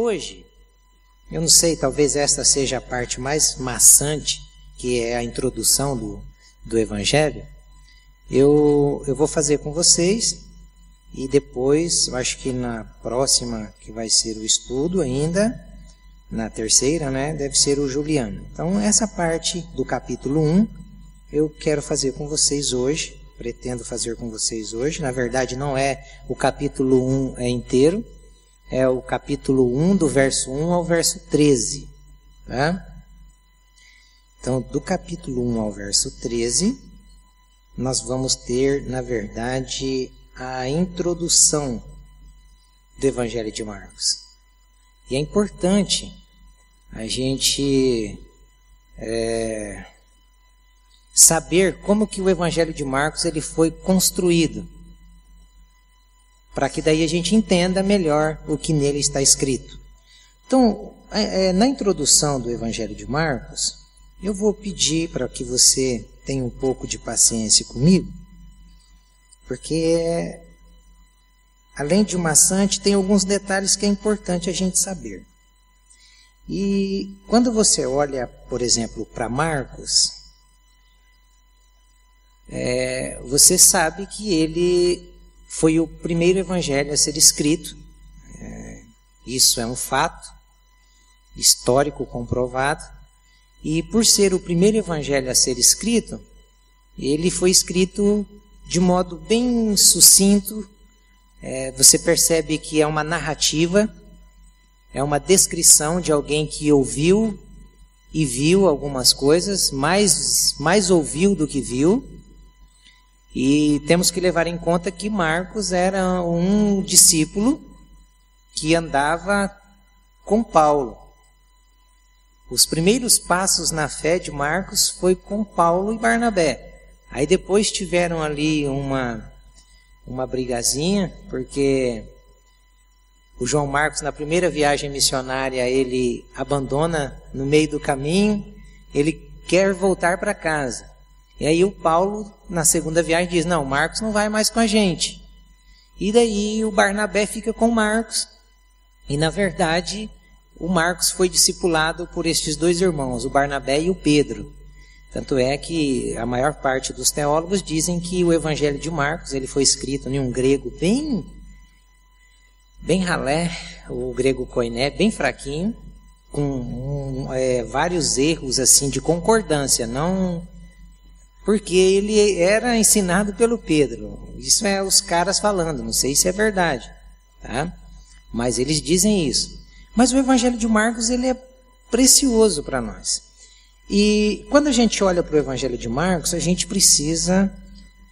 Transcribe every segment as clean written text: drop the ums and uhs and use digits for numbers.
hoje, eu não sei, talvez esta seja a parte mais maçante, que é a introdução do Evangelho. Eu vou fazer com vocês e depois, eu acho que na próxima, que vai ser o estudo ainda, na terceira, né, deve ser o Juliano. Então, essa parte do capítulo 1, eu quero fazer com vocês hoje, pretendo fazer com vocês hoje. Na verdade, não é o capítulo 1 inteiro, é o capítulo 1, do verso 1 ao verso 13. Tá? Então, do capítulo 1 ao verso 13, nós vamos ter, na verdade, a introdução do Evangelho de Marcos. E é importante a gente saber como que o Evangelho de Marcos ele foi construído, para que daí a gente entenda melhor o que nele está escrito. Então, na introdução do Evangelho de Marcos, eu vou pedir para que você tenha um pouco de paciência comigo, porque, além de maçante, tem alguns detalhes que é importante a gente saber. E quando você olha, por exemplo, para Marcos, você sabe que ele foi o primeiro evangelho a ser escrito. Isso é um fato histórico comprovado. E por ser o primeiro evangelho a ser escrito, ele foi escrito de modo bem sucinto. Você percebe que é uma narrativa, é uma descrição de alguém que ouviu e viu algumas coisas, mais ouviu do que viu. E temos que levar em conta que Marcos era um discípulo que andava com Paulo. Os primeiros passos na fé de Marcos foi com Paulo e Barnabé. Aí depois tiveram ali uma brigazinha, porque o João Marcos, na primeira viagem missionária, ele abandona no meio do caminho, ele quer voltar para casa. E aí o Paulo, na segunda viagem, diz, não, Marcos não vai mais com a gente. E daí o Barnabé fica com Marcos. E na verdade, o Marcos foi discipulado por estes dois irmãos, o Barnabé e o Pedro. Tanto é que a maior parte dos teólogos dizem que o Evangelho de Marcos ele foi escrito em um grego bem ralé, o grego koiné, bem fraquinho, com vários erros assim de concordância, não... Porque ele era ensinado pelo Pedro. Isso é os caras falando, não sei se é verdade, tá? Mas eles dizem isso. Mas o Evangelho de Marcos ele é precioso para nós. E quando a gente olha para o Evangelho de Marcos, a gente precisa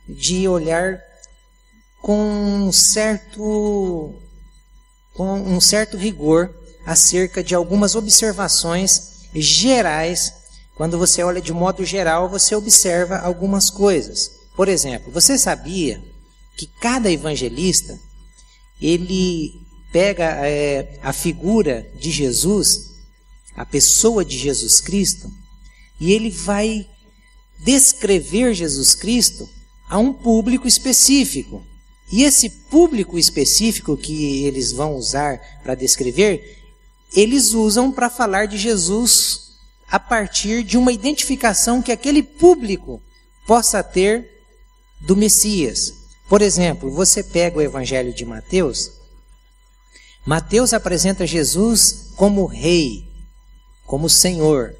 de olhar com um certo rigor acerca de algumas observações gerais. Quando você olha de modo geral, você observa algumas coisas. Por exemplo, você sabia que cada evangelista, ele pega a figura de Jesus, a pessoa de Jesus Cristo, e ele vai descrever Jesus Cristo a um público específico. E esse público específico que eles vão usar para descrever, eles usam para falar de Jesus a partir de uma identificação que aquele público possa ter do Messias. Por exemplo, você pega o Evangelho de Mateus. Mateus apresenta Jesus como rei, como Senhor.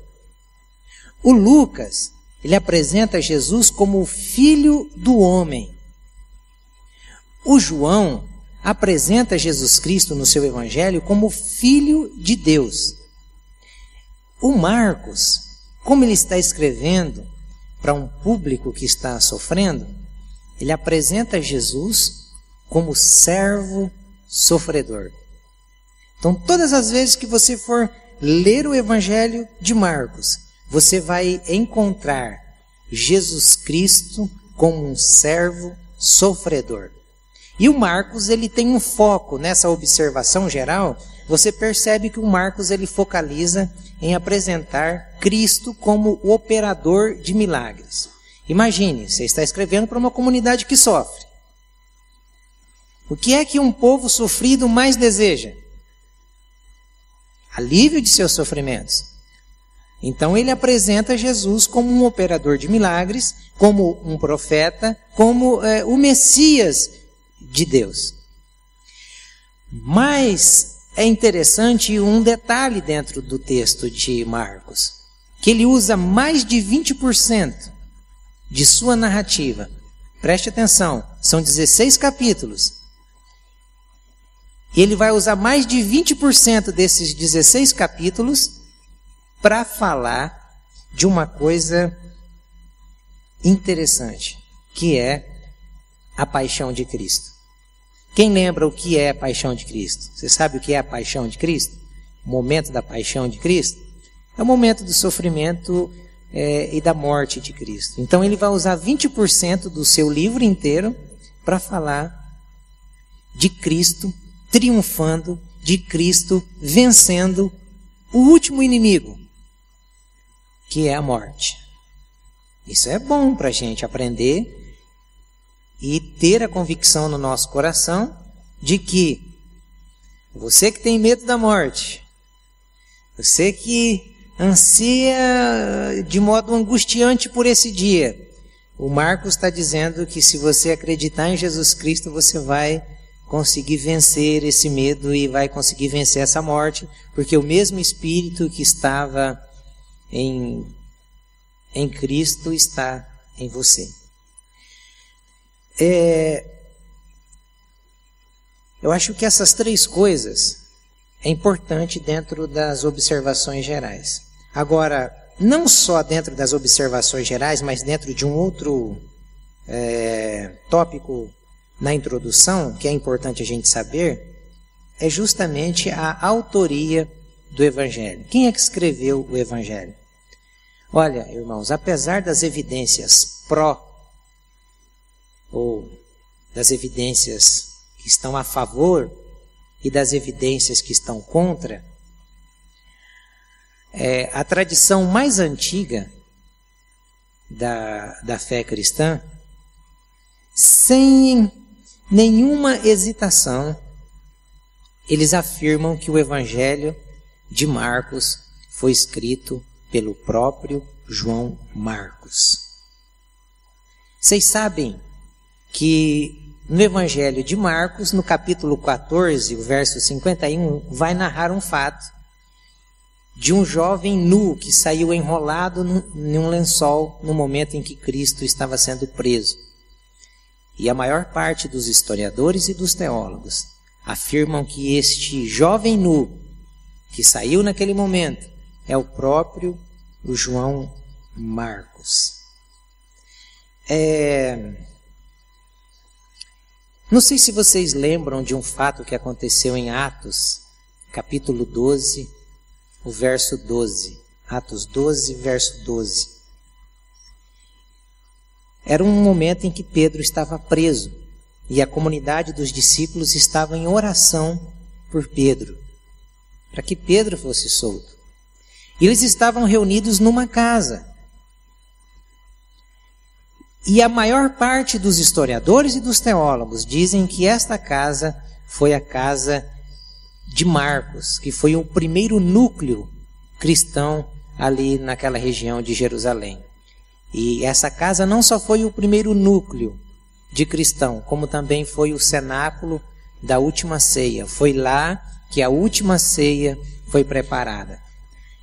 O Lucas, ele apresenta Jesus como o Filho do homem. O João apresenta Jesus Cristo no seu Evangelho como Filho de Deus. O Marcos, como ele está escrevendo para um público que está sofrendo, ele apresenta Jesus como servo sofredor. Então, todas as vezes que você for ler o Evangelho de Marcos, você vai encontrar Jesus Cristo como um servo sofredor. E o Marcos, ele tem um foco nessa observação geral. Você percebe que o Marcos, ele focaliza em apresentar Cristo como o operador de milagres. Imagine, você está escrevendo para uma comunidade que sofre. O que é que um povo sofrido mais deseja? alívio de seus sofrimentos. Então ele apresenta Jesus como um operador de milagres, como um profeta, como o Messias de Deus. Mas é interessante um detalhe dentro do texto de Marcos, que ele usa mais de 20% de sua narrativa. Preste atenção, são 16 capítulos. E ele vai usar mais de 20% desses 16 capítulos para falar de uma coisa interessante, que é a paixão de Cristo. Quem lembra o que é a paixão de Cristo? Você sabe o que é a paixão de Cristo? O momento da paixão de Cristo? É o momento do sofrimento e da morte de Cristo. Então ele vai usar 20% do seu livro inteiro para falar de Cristo triunfando, de Cristo vencendo o último inimigo, que é a morte. Isso é bom para a gente aprender e ter a convicção no nosso coração de que você que tem medo da morte, você que ansia de modo angustiante por esse dia, o Marcos está dizendo que se você acreditar em Jesus Cristo, você vai conseguir vencer esse medo e vai conseguir vencer essa morte, porque o mesmo Espírito que estava em Cristo está em você. Eu acho que essas três coisas é importante dentro das observações gerais. Agora, não só dentro das observações gerais, mas dentro de um outro tópico na introdução, que é importante a gente saber, é justamente a autoria do Evangelho. Quem é que escreveu o Evangelho? Olha, irmãos, apesar das evidências pró ou das evidências que estão a favor e das evidências que estão contra, a tradição mais antiga da fé cristã, sem nenhuma hesitação, eles afirmam que o Evangelho de Marcos foi escrito pelo próprio João Marcos. Vocês sabem que no Evangelho de Marcos, no capítulo 14, o verso 51, vai narrar um fato de um jovem nu que saiu enrolado num lençol no momento em que Cristo estava sendo preso. E a maior parte dos historiadores e dos teólogos afirmam que este jovem nu que saiu naquele momento é o próprio João Marcos. Não sei se vocês lembram de um fato que aconteceu em Atos, capítulo 12, o verso 12. Atos 12, verso 12. Era um momento em que Pedro estava preso e a comunidade dos discípulos estava em oração por Pedro, para que Pedro fosse solto. E eles estavam reunidos numa casa. E a maior parte dos historiadores e dos teólogos dizem que esta casa foi a casa de Marcos, que foi o primeiro núcleo cristão ali naquela região de Jerusalém. E essa casa não só foi o primeiro núcleo de cristão, como também foi o cenáculo da última ceia. Foi lá que a última ceia foi preparada.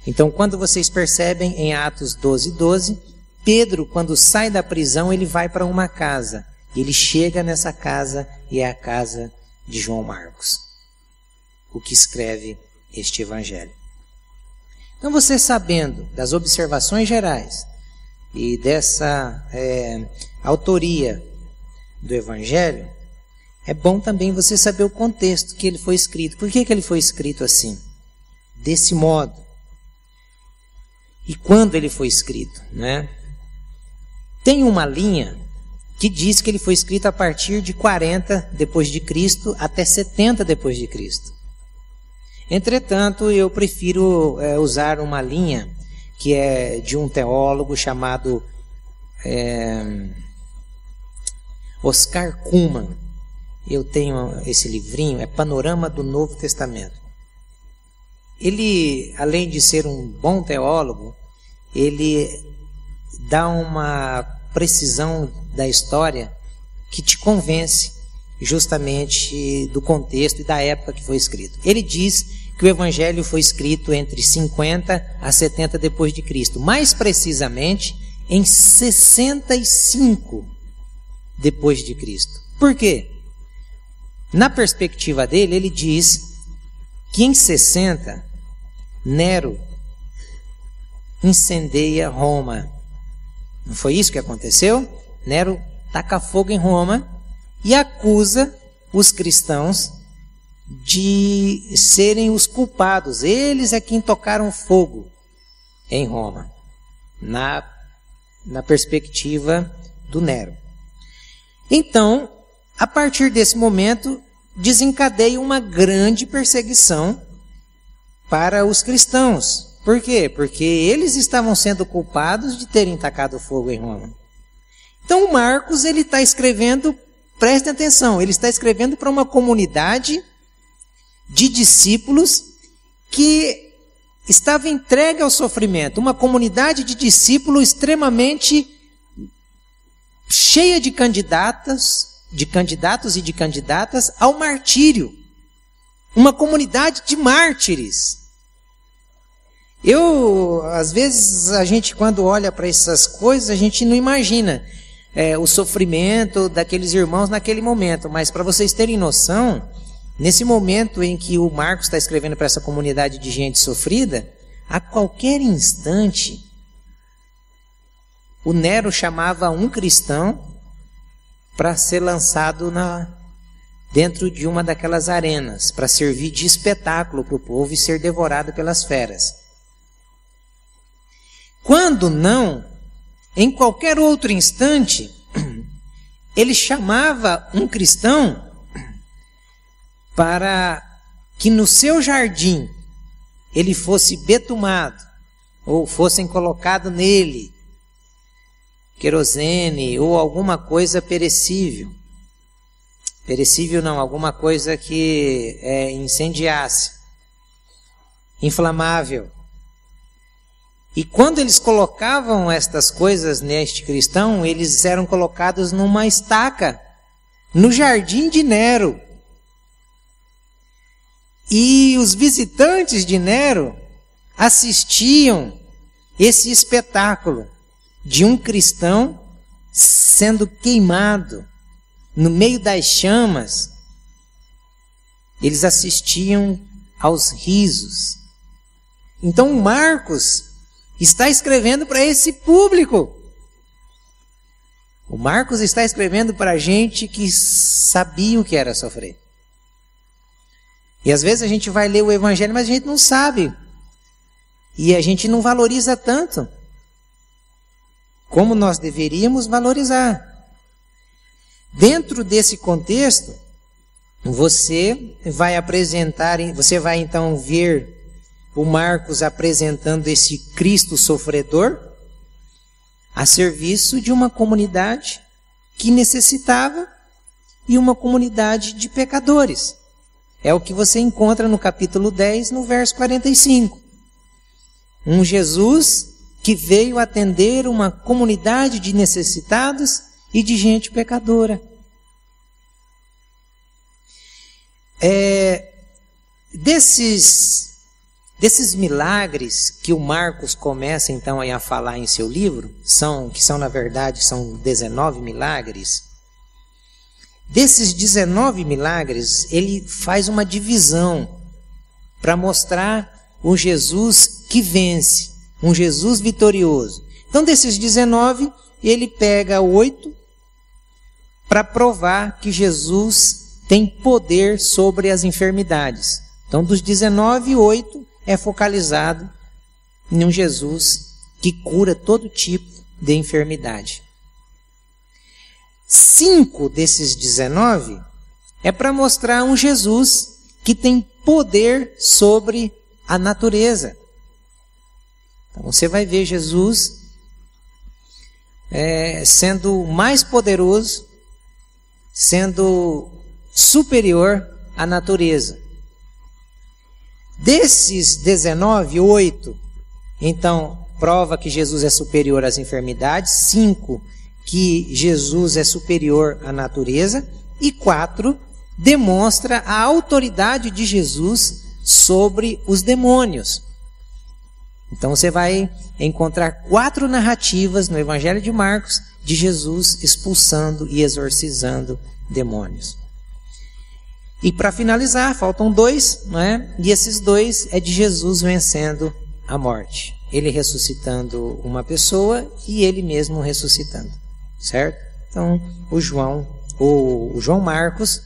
Então, quando vocês percebem em Atos 12, 12, Pedro, quando sai da prisão, ele vai para uma casa. Ele chega nessa casa e é a casa de João Marcos, o que escreve este evangelho. Então, você sabendo das observações gerais e dessa autoria do evangelho, é bom também você saber o contexto que ele foi escrito. Por que ele foi escrito assim? Desse modo. E quando ele foi escrito, né? Tem uma linha que diz que ele foi escrito a partir de 40 depois de Cristo até 70 depois de Cristo. Entretanto, eu prefiro usar uma linha que é de um teólogo chamado Oscar Cullmann. Eu tenho esse livrinho, é Panorama do Novo Testamento. ele, além de ser um bom teólogo, ele dá uma precisão da história que te convence justamente do contexto e da época que foi escrito. Ele diz que o Evangelho foi escrito entre 50 a 70 depois de Cristo, mais precisamente em 65 depois de Cristo. Por quê? Na perspectiva dele, ele diz que em 60 Nero incendeia Roma. Não foi isso que aconteceu? Nero taca fogo em Roma e acusa os cristãos de serem os culpados. Eles é quem tocaram fogo em Roma, na perspectiva do Nero. Então, a partir desse momento, desencadeia uma grande perseguição para os cristãos. Por quê? Porque eles estavam sendo culpados de terem tacado fogo em Roma. Então, o Marcos, ele está escrevendo, prestem atenção, ele está escrevendo para uma comunidade de discípulos que estava entregue ao sofrimento, uma comunidade de discípulos extremamente cheia de candidatos e de candidatas ao martírio, uma comunidade de mártires. Às vezes, a gente quando olha para essas coisas, a gente não imagina o sofrimento daqueles irmãos naquele momento, mas para vocês terem noção, nesse momento em que o Marcos está escrevendo para essa comunidade de gente sofrida, a qualquer instante, o Nero chamava um cristão para ser lançado dentro de uma daquelas arenas, para servir de espetáculo para o povo e ser devorado pelas feras. Quando não, em qualquer outro instante, ele chamava um cristão para que no seu jardim ele fosse betumado, ou fossem colocado nele querosene ou alguma coisa perecível. Perecível não, alguma coisa que incendiasse, inflamável. E quando eles colocavam estas coisas neste cristão, eles eram colocados numa estaca, no jardim de Nero. E os visitantes de Nero assistiam esse espetáculo de um cristão sendo queimado no meio das chamas. Eles assistiam aos risos. Então Marcos está escrevendo para esse público. O Marcos está escrevendo para gente que sabia o que era sofrer. E às vezes a gente vai ler o Evangelho, mas a gente não sabe. E a gente não valoriza tanto como nós deveríamos valorizar. Dentro desse contexto, você vai então ver o Marcos apresentando esse Cristo sofredor a serviço de uma comunidade que necessitava e uma comunidade de pecadores. É o que você encontra no capítulo 10, no verso 45. Um Jesus que veio atender uma comunidade de necessitados e de gente pecadora. Desses milagres que o Marcos começa então a falar em seu livro, na verdade são 19 milagres. Desses 19 milagres, ele faz uma divisão para mostrar um Jesus que vence, um Jesus vitorioso. Então, desses 19, ele pega 8 para provar que Jesus tem poder sobre as enfermidades. Então, dos 19, 8 é focalizado em um Jesus que cura todo tipo de enfermidade. 5 desses 19 é para mostrar um Jesus que tem poder sobre a natureza. Então você vai ver Jesus sendo mais poderoso, sendo superior à natureza. Desses 19, 8, então, prova que Jesus é superior às enfermidades. 5, que Jesus é superior à natureza. E 4, demonstra a autoridade de Jesus sobre os demônios. Então você vai encontrar 4 narrativas no Evangelho de Marcos de Jesus expulsando e exorcizando demônios. E para finalizar, faltam 2, não é? E esses 2 é de Jesus vencendo a morte. Ele ressuscitando uma pessoa e ele mesmo ressuscitando. Certo? Então, o João Marcos,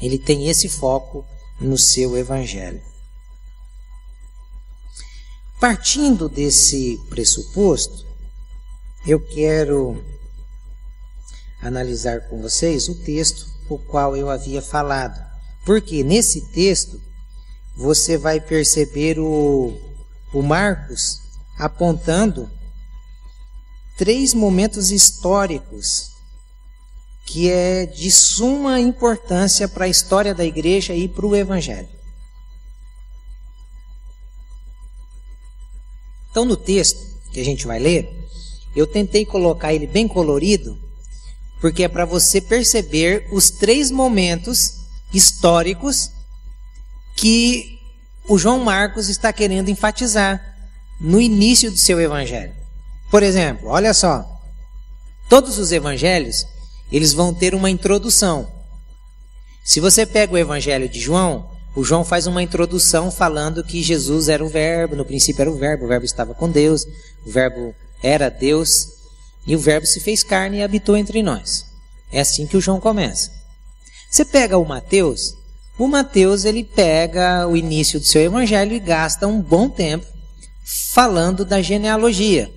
ele tem esse foco no seu evangelho. Partindo desse pressuposto, eu quero analisar com vocês o texto o qual eu havia falado. Porque nesse texto você vai perceber o Marcos apontando 3 momentos históricos que é de suma importância para a história da igreja e para o evangelho. Então, no texto que a gente vai ler, eu tentei colocar ele bem colorido, porque é para você perceber os 3 momentos históricos que o João Marcos está querendo enfatizar no início do seu evangelho. Por exemplo, olha só, todos os evangelhos, eles vão ter uma introdução. Se você pega o evangelho de João, o João faz uma introdução falando que Jesus era o verbo, no princípio era o verbo estava com Deus, o verbo era Deus, e o verbo se fez carne e habitou entre nós. É assim que o João começa. Você pega o Mateus ele pega o início do seu evangelho e gasta um bom tempo falando da genealogia,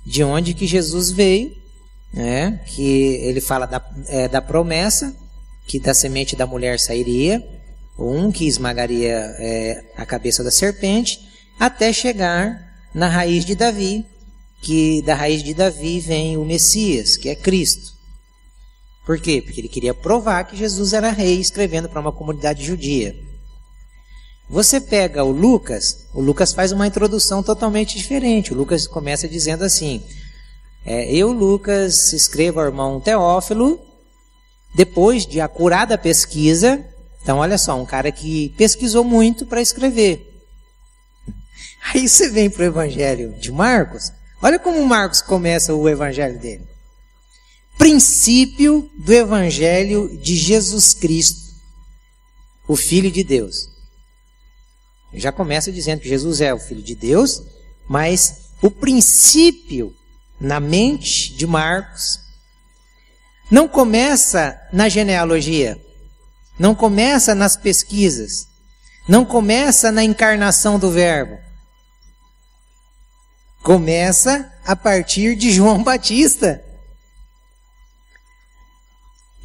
de onde que Jesus veio, né? Que ele fala da promessa, que da semente da mulher sairia, que esmagaria a cabeça da serpente, até chegar na raiz de Davi, que da raiz de Davi vem o Messias, que é Cristo. Por quê? Porque ele queria provar que Jesus era rei, escrevendo para uma comunidade judia. Você pega o Lucas faz uma introdução totalmente diferente. O Lucas começa dizendo assim: eu, Lucas, escrevo ao irmão Teófilo, depois de acurada pesquisa. Então, olha só, um cara que pesquisou muito para escrever. Aí você vem para o evangelho de Marcos. Olha como Marcos começa o evangelho dele. Princípio do evangelho de Jesus Cristo, o Filho de Deus. Já começa dizendo que Jesus é o Filho de Deus, mas o princípio na mente de Marcos não começa na genealogia, não começa nas pesquisas, não começa na encarnação do verbo. Começa a partir de João Batista.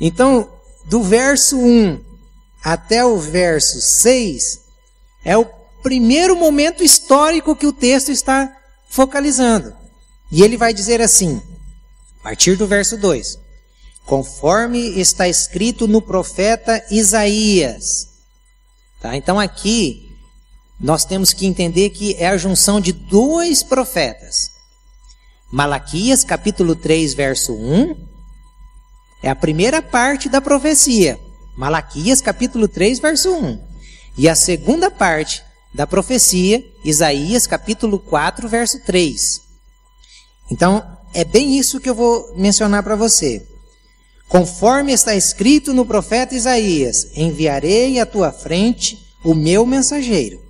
Então, do verso 1 até o verso 6, é o primeiro momento histórico que o texto está focalizando. E ele vai dizer assim, a partir do verso 2, conforme está escrito no profeta Isaías. Tá? Então aqui, nós temos que entender que é a junção de 2 profetas. Malaquias, capítulo 3, verso 1, é a primeira parte da profecia. Malaquias, capítulo 3, verso 1. E a segunda parte da profecia, Isaías, capítulo 4, verso 3. Então, é bem isso que eu vou mencionar para você. Conforme está escrito no profeta Isaías, enviarei à tua frente o meu mensageiro.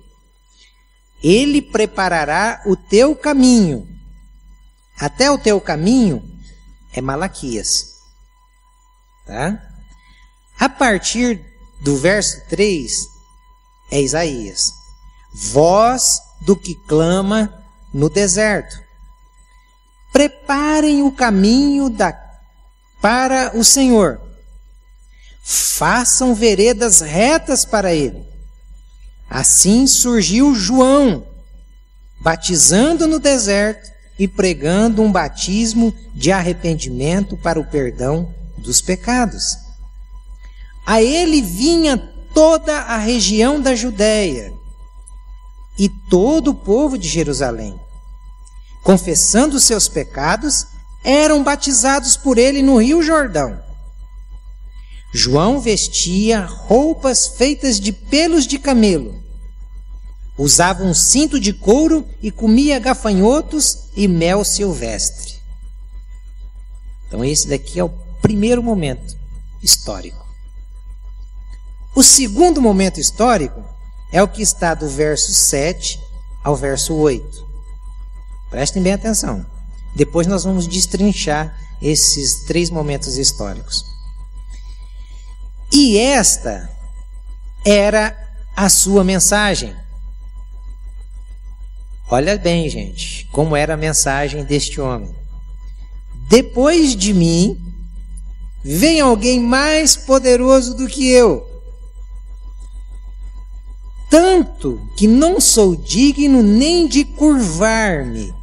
Ele preparará o teu caminho. Até o teu caminho é Malaquias. Tá? A partir do verso 3 é Isaías. Voz do que clama no deserto. Preparem o caminho para o Senhor. Façam veredas retas para ele. Assim surgiu João, batizando no deserto e pregando um batismo de arrependimento para o perdão dos pecados. A ele vinha toda a região da Judéia e todo o povo de Jerusalém, confessando seus pecados, eram batizados por ele no Rio Jordão. João vestia roupas feitas de pelos de camelo, usava um cinto de couro e comia gafanhotos e mel silvestre. Então esse daqui é o primeiro momento histórico. O segundo momento histórico é o que está do verso 7 ao verso 8. Prestem bem atenção. Depois nós vamos destrinchar esses 3 momentos históricos. E esta era a sua mensagem. Olha bem, gente, como era a mensagem deste homem. Depois de mim, vem alguém mais poderoso do que eu, tanto que não sou digno nem de curvar-me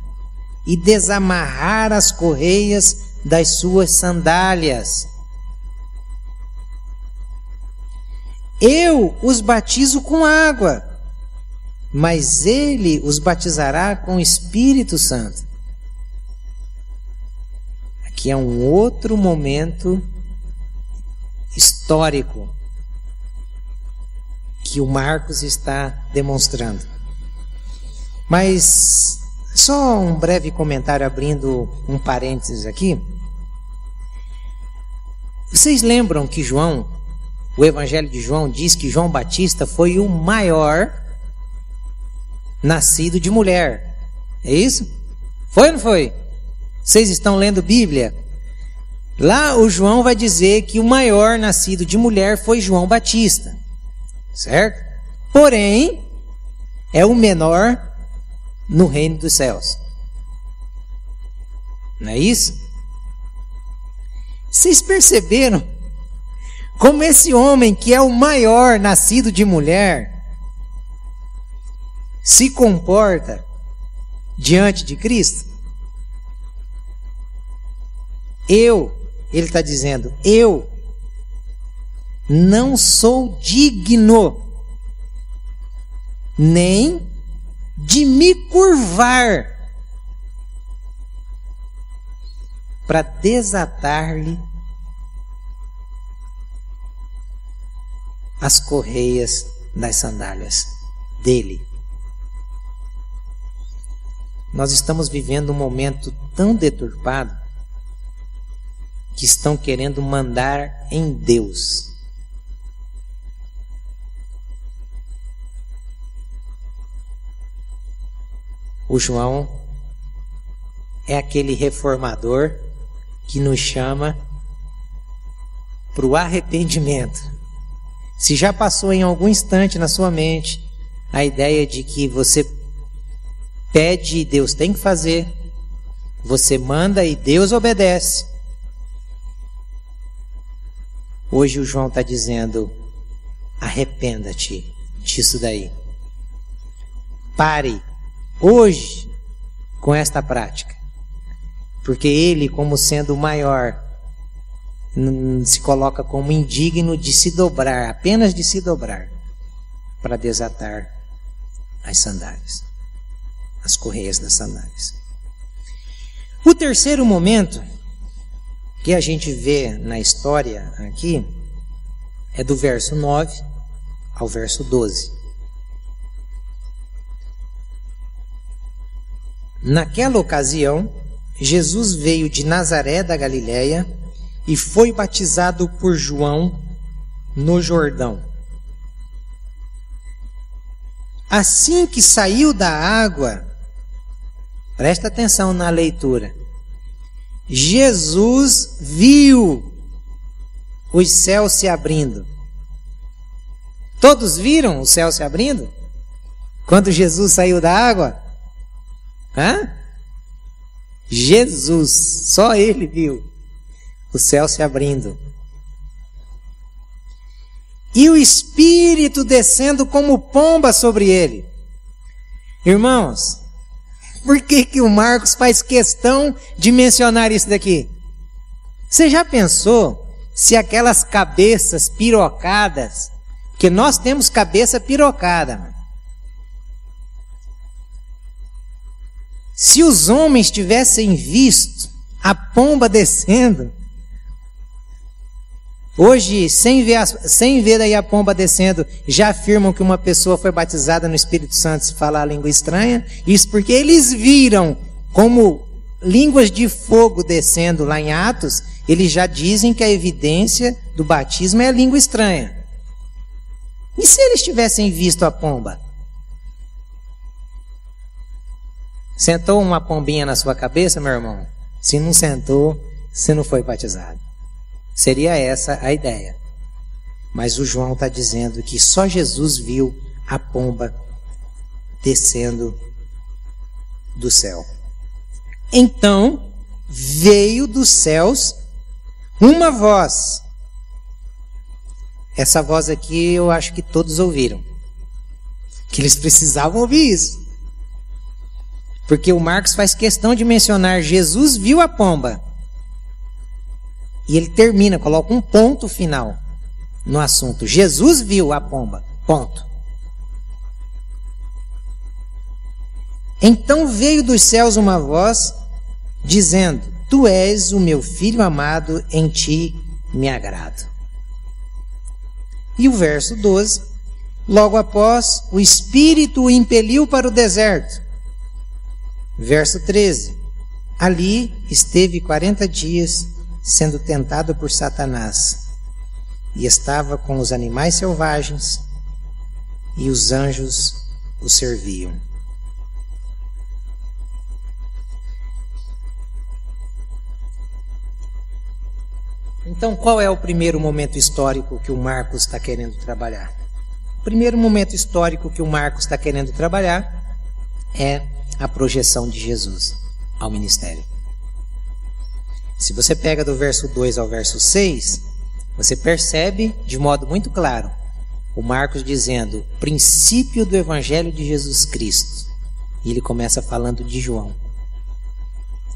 e desamarrar as correias das suas sandálias. Eu os batizo com água, mas ele os batizará com o Espírito Santo. Aqui é um outro momento histórico que o Marcos está demonstrando. Mas só um breve comentário, abrindo um parênteses aqui. Vocês lembram que João, o Evangelho de João, diz que João Batista foi o maior nascido de mulher? É isso? Foi ou não foi? Vocês estão lendo Bíblia? Lá o João vai dizer que o maior nascido de mulher foi João Batista. Certo? Porém, é o menor no reino dos céus. Não é isso? Vocês perceberam como esse homem que é o maior nascido de mulher se comporta diante de Cristo? Ele está dizendo, eu não sou digno nem de me curvar para desatar-lhe as correias das sandálias dele. Nós estamos vivendo um momento tão deturpado que estão querendo mandar em Deus. O João é aquele reformador que nos chama para o arrependimento. Se já passou em algum instante na sua mente a ideia de que você pede e Deus tem que fazer, você manda e Deus obedece, hoje o João está dizendo, arrependa-te disso daí. Pare hoje com esta prática. Porque ele, como sendo o maior, se coloca como indigno de se dobrar, apenas de se dobrar, para desatar as sandálias, as correias das sandálias. O terceiro momento que a gente vê na história aqui é do verso 9 ao verso 12. Naquela ocasião, Jesus veio de Nazaré da Galileia e foi batizado por João no Jordão. Assim que saiu da água, presta atenção na leitura, Jesus viu os céus se abrindo. Todos viram o céu se abrindo? Quando Jesus saiu da água? Jesus, só ele viu o céu se abrindo. E o Espírito descendo como pomba sobre ele. Irmãos, por que o Marcos faz questão de mencionar isso daqui? Você já pensou se aquelas cabeças pirocadas, que nós temos cabeça pirocada, Se os homens tivessem visto a pomba descendo, hoje, sem ver aí a pomba descendo, já afirmam que uma pessoa foi batizada no Espírito Santo se falar a língua estranha. Isso porque eles viram como línguas de fogo descendo lá em Atos, eles já dizem que a evidência do batismo é a língua estranha. E se eles tivessem visto a pomba? Sentou uma pombinha na sua cabeça, meu irmão? Se não sentou, você não foi batizado. Seria essa a ideia. Mas o João está dizendo que só Jesus viu a pomba descendo do céu. Então veio dos céus uma voz. Essa voz aqui eu acho que todos ouviram. Que eles precisavam ouvir isso. Porque o Marcos faz questão de mencionar Jesus viu a pomba. E ele termina, coloca um ponto final no assunto. Jesus viu a pomba. Ponto. Então veio dos céus uma voz dizendo: Tu és o meu filho amado, em ti me agrado. E o verso 12: Logo após, o Espírito o impeliu para o deserto. Verso 13: Ali esteve 40 dias sendo tentado por Satanás, e estava com os animais selvagens, e os anjos o serviam. Então, qual é o primeiro momento histórico que o Marcos está querendo trabalhar? O primeiro momento histórico que o Marcos está querendo trabalhar é a projeção de Jesus ao ministério. Se você pega do verso 2 ao verso 6, você percebe de modo muito claro o Marcos dizendo princípio do Evangelho de Jesus Cristo. E ele começa falando de João.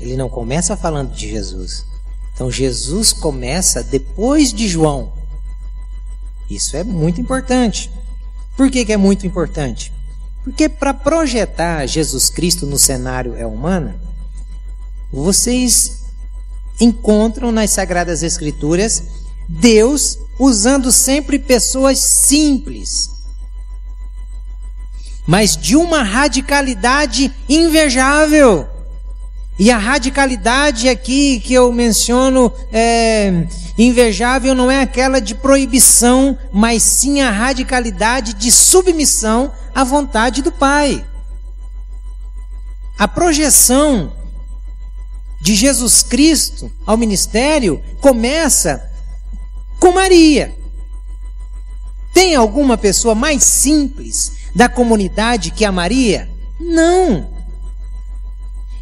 Ele não começa falando de Jesus. Então Jesus começa depois de João. Isso é muito importante. Por que é muito importante? Porque para projetar Jesus Cristo no cenário humano, vocês encontram nas Sagradas Escrituras Deus usando sempre pessoas simples, mas de uma radicalidade invejável. E a radicalidade aqui que eu menciono invejável não é aquela de proibição, mas sim a radicalidade de submissão à vontade do Pai. A projeção de Jesus Cristo ao ministério começa com Maria. Tem alguma pessoa mais simples da comunidade que a Maria? Não.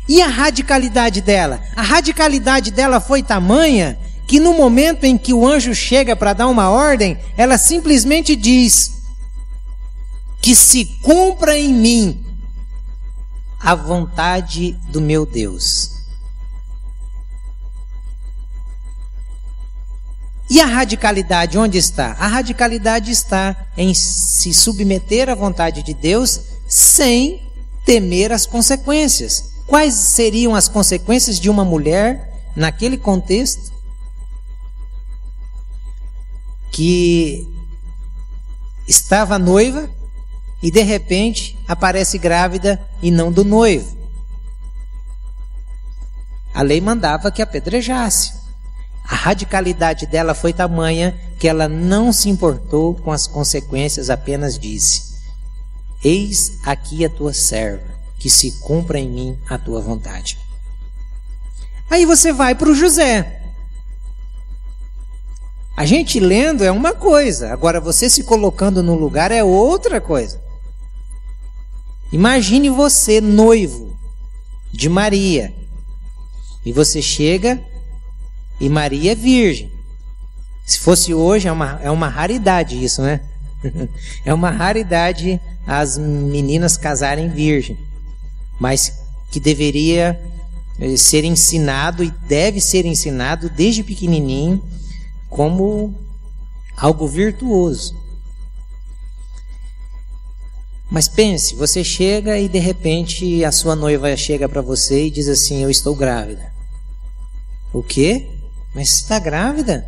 E a radicalidade dela? A radicalidade dela foi tamanha que no momento em que o anjo chega para dar uma ordem, ela simplesmente diz: que se cumpra em mim a vontade do meu Deus. E a radicalidade onde está? A radicalidade está em se submeter à vontade de Deus sem temer as consequências. Quais seriam as consequências de uma mulher naquele contexto que estava noiva e de repente aparece grávida e não do noivo? A lei mandava que apedrejasse. A radicalidade dela foi tamanha que ela não se importou com as consequências, apenas disse: eis aqui a tua serva, que se cumpra em mim a tua vontade. Aí você vai para o José. A gente lendo é uma coisa, agora você se colocando no lugar é outra coisa. Imagine você noivo de Maria, e você chega e Maria é virgem. Se fosse hoje é uma raridade isso, né? É uma raridade as meninas casarem virgem, mas que deveria ser ensinado e deve ser ensinado desde pequenininho como algo virtuoso. Mas pense, você chega e de repente a sua noiva chega para você e diz assim: eu estou grávida. O quê? Mas você está grávida?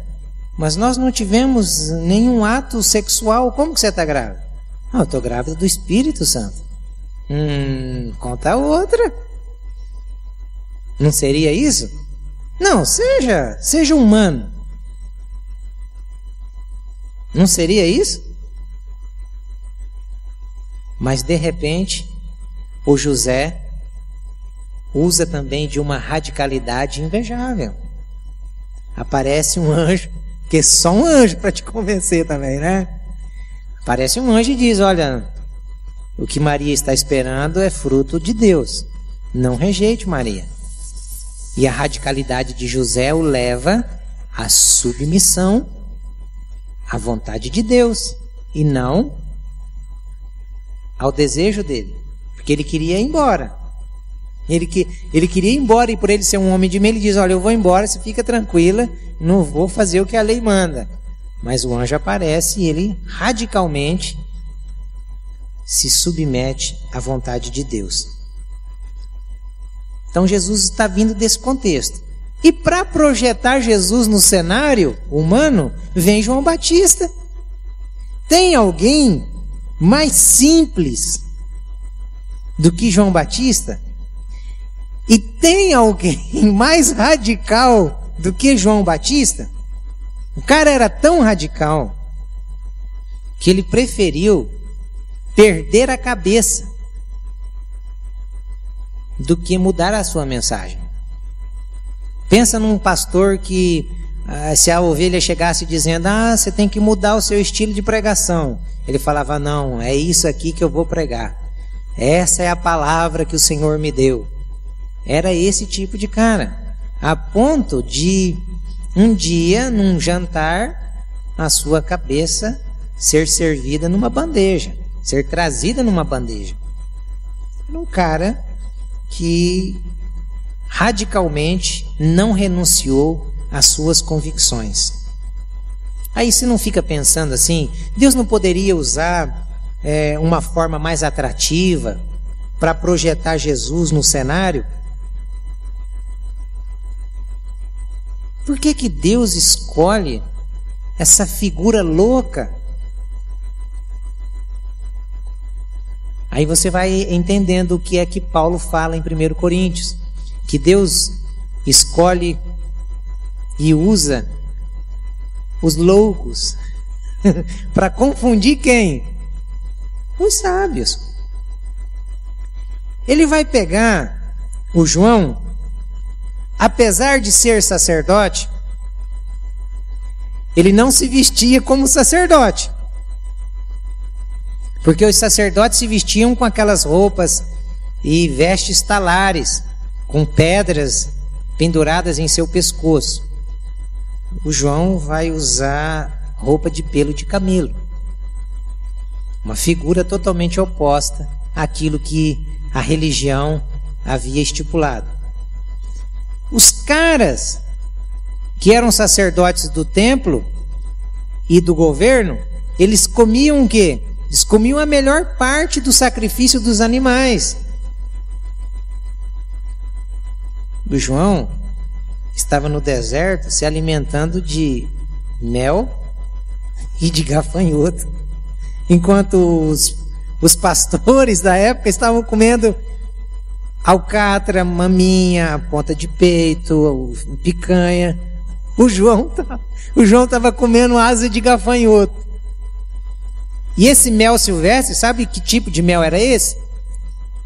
Mas nós não tivemos nenhum ato sexual, como que você está grávida? Eu estou grávida do Espírito Santo. Conta outra. Não seria isso? Não, seja humano. Não seria isso? Mas de repente, o José usa também de uma radicalidade invejável. Aparece um anjo, que é só um anjo para te convencer também, né? Aparece um anjo e diz: olha, o que Maria está esperando é fruto de Deus. Não rejeite Maria. E a radicalidade de José o leva à submissão à vontade de Deus e não ao desejo dele, porque ele queria ir embora. Ele queria ir embora, e por ele ser um homem de meio, ele diz: olha, eu vou embora, você fica tranquila, não vou fazer o que a lei manda. Mas o anjo aparece e ele radicalmente se submete à vontade de Deus. Então Jesus está vindo desse contexto. E para projetar Jesus no cenário humano, vem João Batista. Tem alguém mais simples do que João Batista? E tem alguém mais radical do que João Batista? O cara era tão radical que ele preferiu perder a cabeça do que mudar a sua mensagem. Pensa num pastor que, se a ovelha chegasse dizendo: você tem que mudar o seu estilo de pregação, ele falava: não, é isso aqui que eu vou pregar, essa é a palavra que o Senhor me deu. Era esse tipo de cara, a ponto de um dia, num jantar, a sua cabeça ser servida numa bandeja, ser trazida numa bandeja. Era um cara que radicalmente não renunciou às suas convicções. Aí você não fica pensando assim: Deus não poderia usar uma forma mais atrativa para projetar Jesus no cenário? Por que Deus escolhe essa figura louca? Aí você vai entendendo o que é que Paulo fala em 1 Coríntios. Que Deus escolhe e usa os loucos para confundir quem? Os sábios. Ele vai pegar o João, apesar de ser sacerdote, ele não se vestia como sacerdote. Porque os sacerdotes se vestiam com aquelas roupas e vestes talares, com pedras penduradas em seu pescoço. O João vai usar roupa de pelo de camelo. Uma figura totalmente oposta àquilo que a religião havia estipulado. Os caras que eram sacerdotes do templo e do governo, eles comiam o quê? Eles comiam a melhor parte do sacrifício dos animais. O João estava no deserto se alimentando de mel e de gafanhoto, enquanto os pastores da época estavam comendo alcatra, maminha, ponta de peito, picanha. O João estava comendo asa de gafanhoto. E esse mel silvestre, sabe que tipo de mel era esse?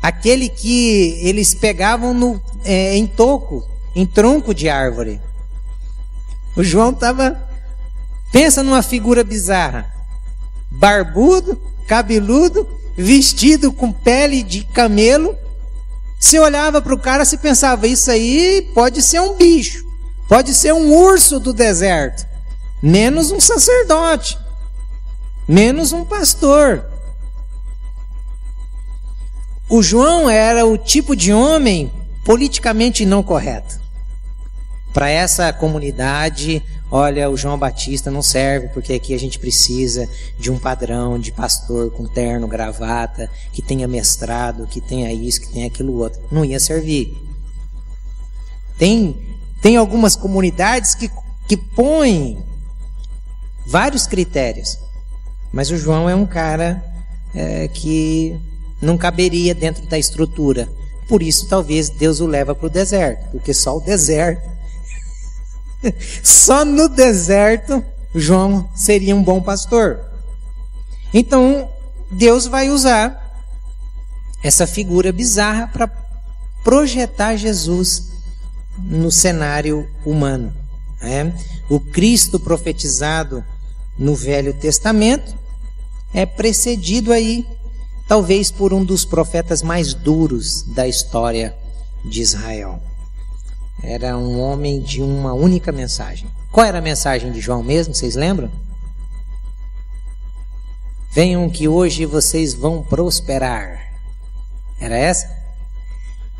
Aquele que eles pegavam em toco, em tronco de árvore. O João estava... Pensa numa figura bizarra. Barbudo, cabeludo, vestido com pele de camelo. Você olhava para o cara e pensava: isso aí pode ser um bicho, pode ser um urso do deserto, menos um sacerdote, menos um pastor. O João era o tipo de homem politicamente não correto. para essa comunidade, olha, o João Batista não serve, porque aqui a gente precisa de um padrão de pastor com terno, gravata, que tenha mestrado, que tenha isso, que tenha aquilo outro. Não ia servir. Tem algumas comunidades que põem vários critérios, mas o João é um cara que não caberia dentro da estrutura. Por isso, talvez Deus o leva para o deserto, porque só o deserto, só no deserto, João seria um bom pastor. Então, Deus vai usar essa figura bizarra para projetar Jesus no cenário humano. O Cristo profetizado no Velho Testamento é precedido aí, talvez por um dos profetas mais duros da história de Israel. Era um homem de uma única mensagem. Qual era a mensagem de João mesmo? Vocês lembram? Venham que hoje vocês vão prosperar. Era essa?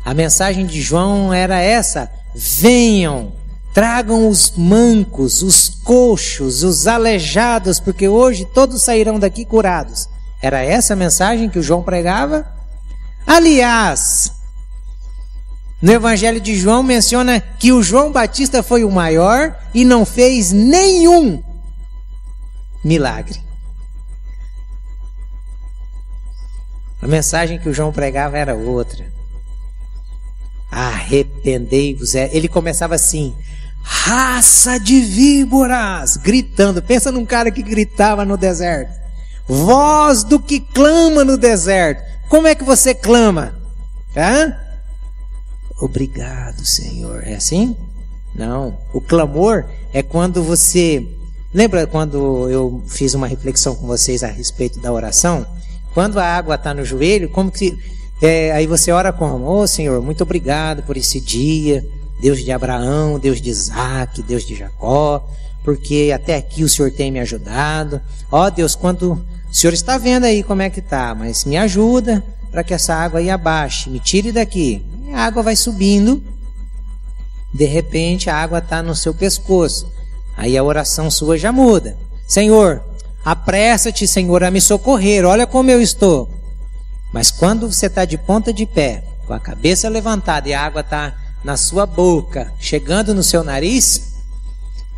A mensagem de João era essa: venham, tragam os mancos, os coxos, os aleijados, porque hoje todos sairão daqui curados. Era essa a mensagem que o João pregava? Aliás, no Evangelho de João menciona que o João Batista foi o maior e não fez nenhum milagre. A mensagem que o João pregava era outra. Arrependei-vos. Ele começava assim: raça de víboras, gritando. Pensa num cara que gritava no deserto. Voz do que clama no deserto. Como é que você clama? Obrigado, Senhor. É assim? Não. O clamor é quando você... Lembra quando eu fiz uma reflexão com vocês a respeito da oração? Quando a água está no joelho, como que... aí você ora como? Ô Senhor, muito obrigado por esse dia. Deus de Abraão, Deus de Isaac, Deus de Jacó, porque até aqui o Senhor tem me ajudado. Ó Deus, quando o Senhor está vendo aí como é que está, mas me ajuda para que essa água aí abaixe, me tire daqui. E a água vai subindo, de repente a água está no seu pescoço. Aí a oração sua já muda. Senhor, apressa-te, Senhor, a me socorrer, olha como eu estou. Mas quando você está de ponta de pé, com a cabeça levantada e a água está na sua boca, chegando no seu nariz,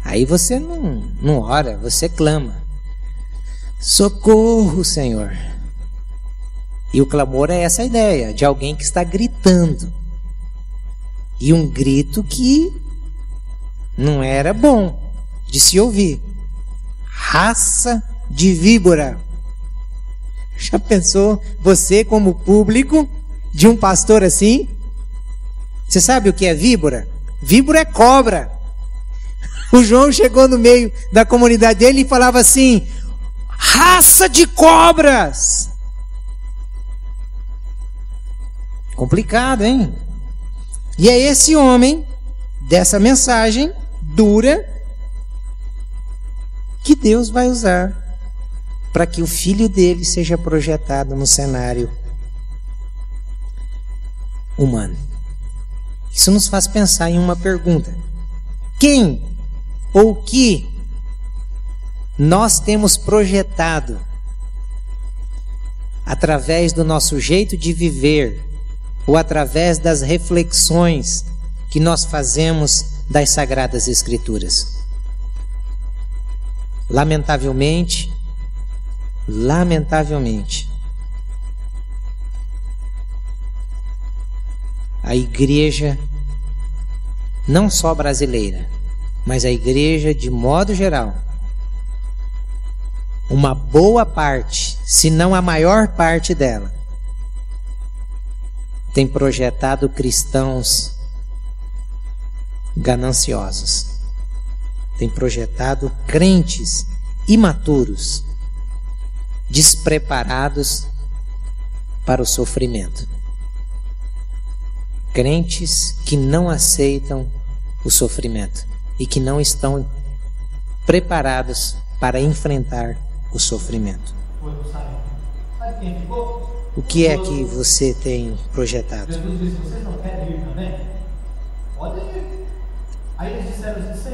aí você não ora, você clama. Socorro, Senhor. E o clamor é essa ideia, de alguém que está gritando. E um grito que não era bom de se ouvir. Raça de víbora. Já pensou você como público de um pastor assim? Você sabe o que é víbora? Víbora é cobra. O João chegou no meio da comunidade dele e falava assim: raça de cobras. Complicado, hein? E é esse homem, dessa mensagem dura, que Deus vai usar para que o filho dele seja projetado no cenário humano. Isso nos faz pensar em uma pergunta: quem ou que nós temos projetado através do nosso jeito de viver ou através das reflexões que nós fazemos das Sagradas Escrituras? Lamentavelmente, a igreja, não só brasileira, mas a igreja de modo geral, uma boa parte, se não a maior parte dela, tem projetado cristãos gananciosos, tem projetado crentes imaturos, despreparados para o sofrimento. Crentes que não aceitam o sofrimento e que não estão preparados para enfrentar o sofrimento. O que é que você tem projetado? Jesus disse: vocês não querem ir também? Podem ir.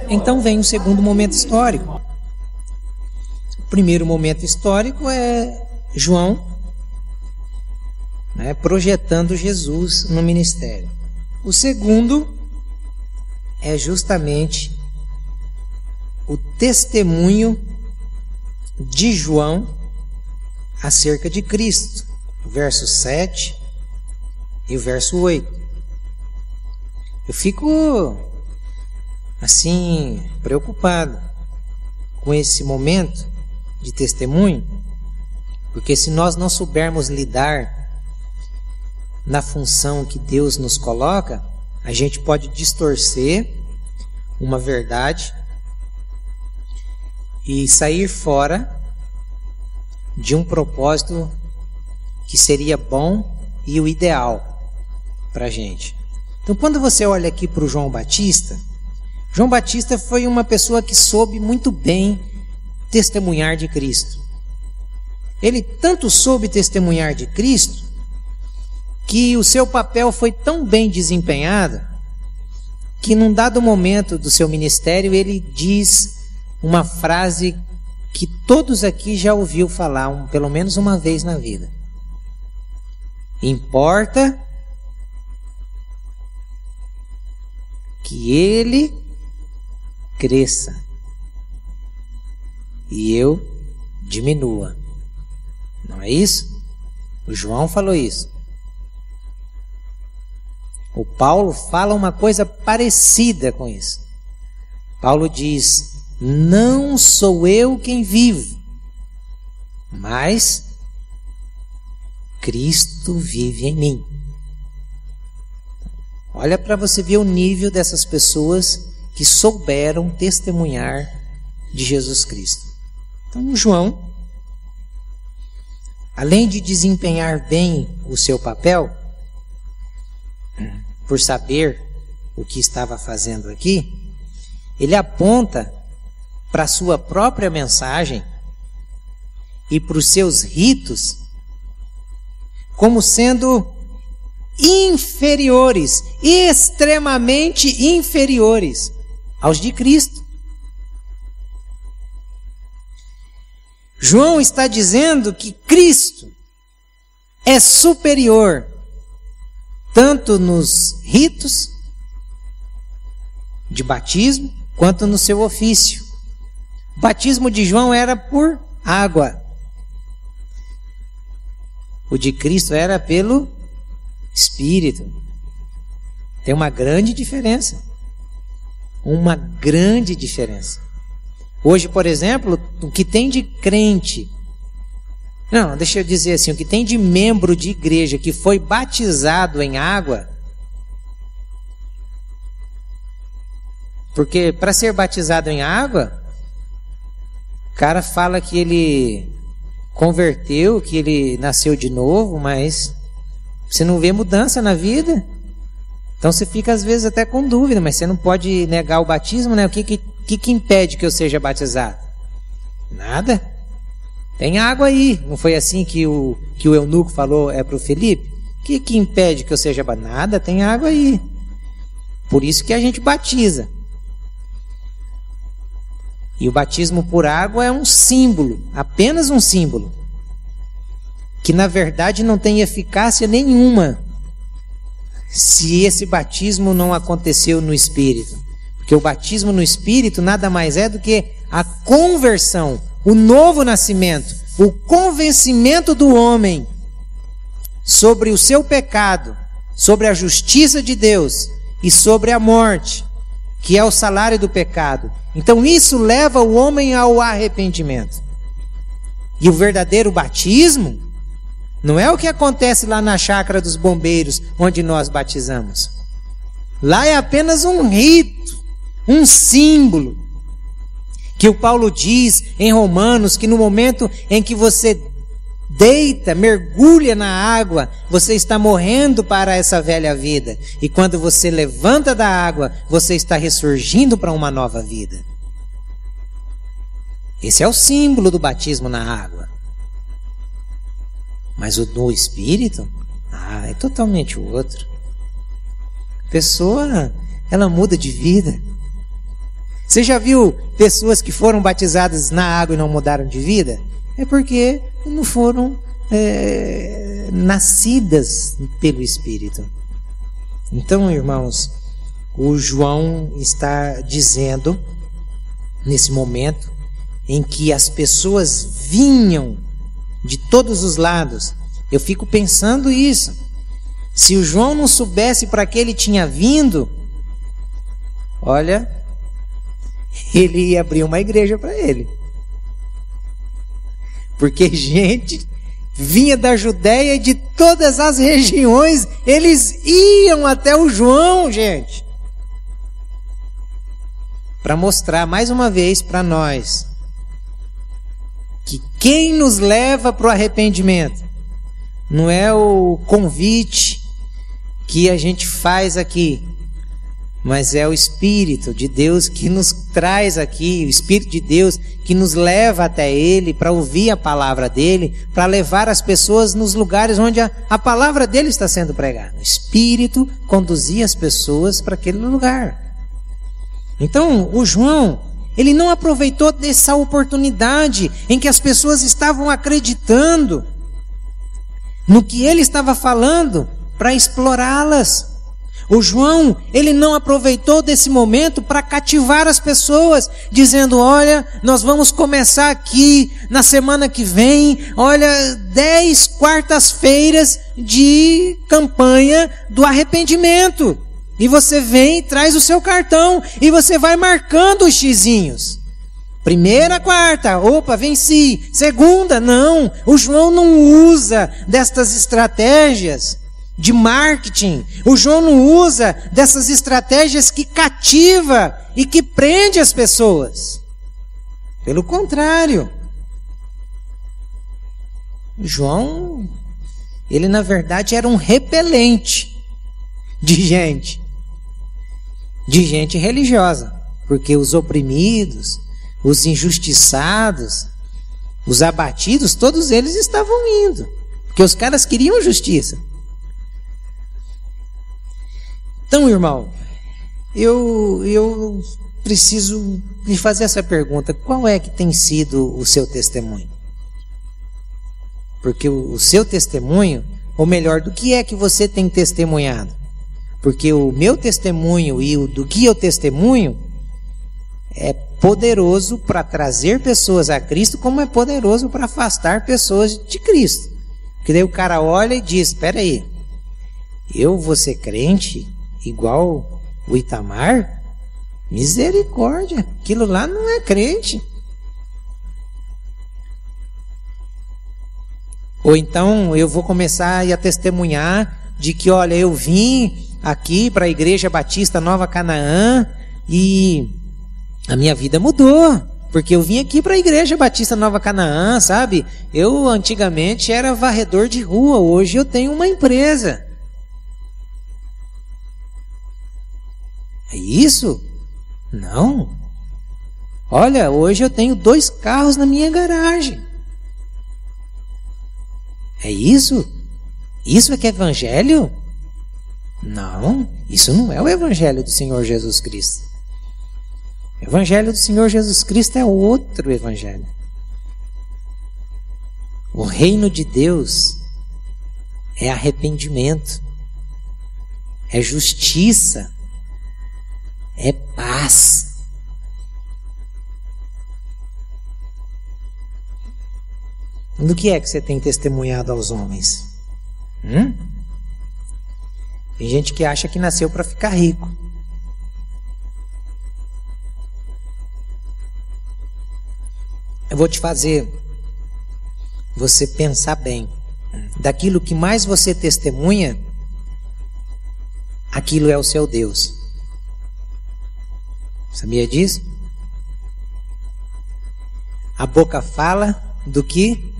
Então vem o segundo momento histórico. O primeiro momento histórico é João, né, projetando Jesus no ministério. O segundo é justamente o testemunho de João acerca de Cristo, o verso 7 e o verso 8. Eu fico assim preocupado com esse momento de testemunho, porque se nós não soubermos lidar na função que Deus nos coloca, a gente pode distorcer uma verdade e sair fora de um propósito que seria bom e o ideal para a gente. Então, quando você olha aqui para o João Batista foi uma pessoa que soube muito bem testemunhar de Cristo. Ele tanto soube testemunhar de Cristo que o seu papel foi tão bem desempenhado que num dado momento do seu ministério ele diz uma frase que todos aqui já ouviu falar pelo menos uma vez na vida. Importa que ele cresça e eu diminua. Não é isso? O João falou isso. O Paulo fala uma coisa parecida com isso. Paulo diz: não sou eu quem vive, mas Cristo vive em mim. Olha para você ver o nível dessas pessoas que souberam testemunhar de Jesus Cristo. Então, João, além de desempenhar bem o seu papel, por saber o que estava fazendo aqui, ele aponta para a sua própria mensagem e para os seus ritos como sendo inferiores, extremamente inferiores aos de Cristo. João está dizendo que Cristo é superior tanto nos ritos de batismo quanto no seu ofício. O batismo de João era por água. O de Cristo era pelo Espírito. Tem uma grande diferença. Uma grande diferença. Hoje, por exemplo, o que tem de crente... Não, deixa eu dizer assim, o que tem de membro de igreja que foi batizado em água... Porque para ser batizado em água, o cara fala que ele converteu, que ele nasceu de novo, mas você não vê mudança na vida. Então você fica às vezes até com dúvida, mas você não pode negar o batismo, né? O que impede que eu seja batizado? Nada. Tem água aí. Não foi assim que o eunuco falou para o Felipe? O que impede que eu seja batizado? Nada, tem água aí. Por isso que a gente batiza. E o batismo por água é um símbolo, apenas um símbolo, que na verdade não tem eficácia nenhuma se esse batismo não aconteceu no Espírito. Porque o batismo no Espírito nada mais é do que a conversão, o novo nascimento, o convencimento do homem sobre o seu pecado, sobre a justiça de Deus e sobre a morte, que é o salário do pecado. Então isso leva o homem ao arrependimento. E o verdadeiro batismo não é o que acontece lá na chácara dos bombeiros, onde nós batizamos. Lá é apenas um rito, um símbolo, que o Paulo diz em Romanos, que no momento em que você deita, mergulha na água, você está morrendo para essa velha vida. E quando você levanta da água, você está ressurgindo para uma nova vida. Esse é o símbolo do batismo na água. Mas o do Espírito, é totalmente outro. A pessoa, ela muda de vida. Você já viu pessoas que foram batizadas na água e não mudaram de vida? É porque não foram nascidas pelo Espírito. Então, irmãos, o João está dizendo, nesse momento, em que as pessoas vinham de todos os lados. Eu fico pensando isso. Se o João não soubesse para que ele tinha vindo, olha, ele ia abrir uma igreja para ele. Porque gente vinha da Judéia e de todas as regiões, eles iam até o João, gente. Para mostrar mais uma vez para nós que quem nos leva para o arrependimento não é o convite que a gente faz aqui, mas é o Espírito de Deus que nos traz aqui, o Espírito de Deus que nos leva até Ele para ouvir a palavra dEle, para levar as pessoas nos lugares onde a palavra dEle está sendo pregada. O Espírito conduzia as pessoas para aquele lugar. Então, o João, ele não aproveitou dessa oportunidade em que as pessoas estavam acreditando no que ele estava falando para explorá-las. O João, ele não aproveitou desse momento para cativar as pessoas, dizendo, olha, nós vamos começar aqui na semana que vem, olha, 10 quartas-feiras de campanha do arrependimento. E você vem e traz o seu cartão e você vai marcando os xizinhos. Primeira, quarta, opa, venci. Segunda, não. O João não usa destas estratégias de marketing. O João não usa dessas estratégias que cativa e que prende as pessoas. Pelo contrário. O João, ele na verdade era um repelente de gente religiosa, porque os oprimidos, os injustiçados, os abatidos, todos eles estavam indo, porque os caras queriam justiça. Então, irmão, eu preciso lhe fazer essa pergunta: qual é que tem sido o seu testemunho? Porque o seu testemunho, ou melhor, do que é que você tem testemunhado? Porque o meu testemunho e o do que eu testemunho é poderoso para trazer pessoas a Cristo, como é poderoso para afastar pessoas de Cristo. Porque daí o cara olha e diz, espera aí, eu vou ser crente igual o Itamar? Misericórdia, aquilo lá não é crente. Ou então eu vou começar a testemunhar de que, olha, eu vim aqui para a Igreja Batista Nova Canaã e a minha vida mudou, porque eu vim aqui para a Igreja Batista Nova Canaã, sabe? Eu antigamente era varredor de rua, hoje eu tenho uma empresa. É isso? Não. Olha, hoje eu tenho 2 carros na minha garagem. É isso? Isso é que é evangelho? Não, isso não é o evangelho do Senhor Jesus Cristo. O evangelho do Senhor Jesus Cristo é outro evangelho. O reino de Deus é arrependimento, é justiça, é paz. Do que é que você tem testemunhado aos homens? Tem gente que acha que nasceu para ficar rico. Eu vou te fazer você pensar bem. Daquilo que mais você testemunha, aquilo é o seu Deus. Sabia disso? A boca fala do que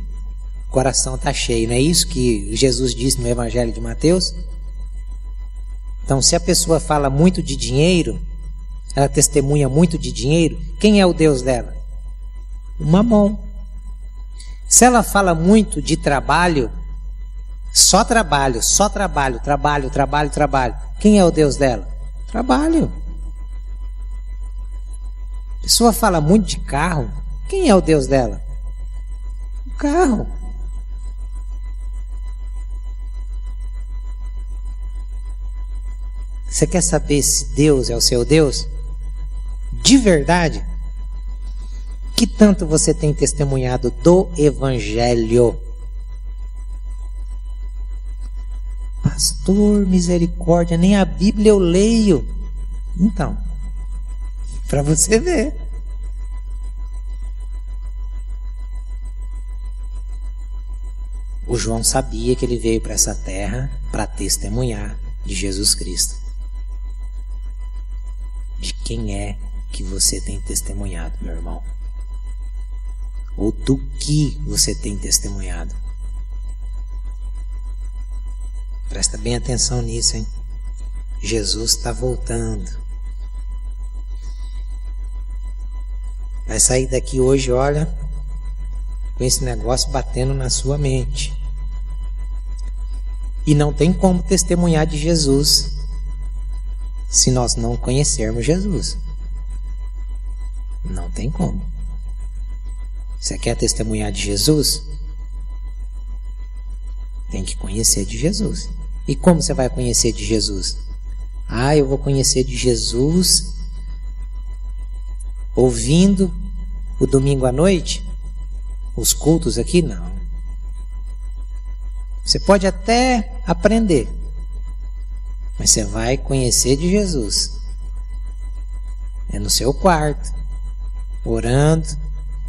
o coração está cheio. Não é isso que Jesus disse no Evangelho de Mateus? Então, se a pessoa fala muito de dinheiro, ela testemunha muito de dinheiro, quem é o Deus dela? O mamão. Se ela fala muito de trabalho, só trabalho, trabalho, quem é o Deus dela? Trabalho. A pessoa fala muito de carro. Quem é o Deus dela? O carro. Você quer saber se Deus é o seu Deus? De verdade? Que tanto você tem testemunhado do Evangelho? Pastor, misericórdia, nem a Bíblia eu leio. Então, para você ver. O João sabia que ele veio para essa terra para testemunhar de Jesus Cristo. De quem é que você tem testemunhado, meu irmão? Ou do que você tem testemunhado? Presta bem atenção nisso, hein? Jesus está voltando. Vai sair daqui hoje, olha, com esse negócio batendo na sua mente. E não tem como testemunhar de Jesus se nós não conhecermos Jesus. Não tem como. Você quer testemunhar de Jesus? Tem que conhecer de Jesus. E como você vai conhecer de Jesus? Ah, eu vou conhecer de Jesus ouvindo o domingo à noite? Os cultos aqui? Não. Você pode até aprender, mas você vai conhecer de Jesus. É no seu quarto, orando,